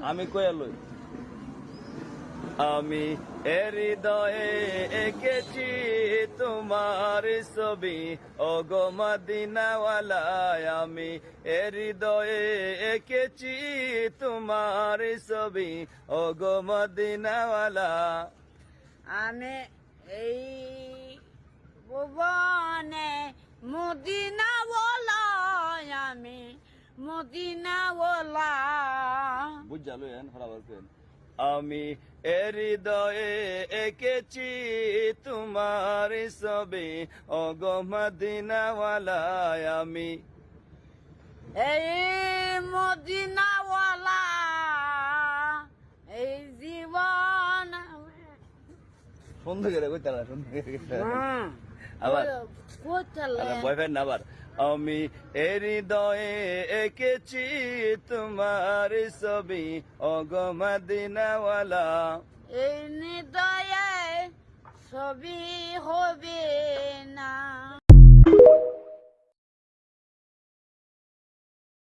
আমি কয়ালই আমি হৃদয়ে এঁকেছি তোমার ছবি ওগো মদিনাওয়ালায় আমি হৃদয়ে এঁকেছি তোমার ছবি ওগো মদিনাওয়ালা আমি এই ভুবনে মদিনাওয়ালায় আমি মদিনাওয়ালা বুঝালো আমি হৃদয়ে এঁকেছি তোমার ছবি ওগো মদিনাওয়ালায় আমি এই মদিনাওয়ালা এই জীবন সুন্দর করে কইতালা সুন্দর করে আবার বয়ফ্রেন্ড আবার আমি হৃদয়ে এঁকেছি তোমার ছবি ওগো মদিনাওয়ালা এই হৃদয়ে ছবি হবে না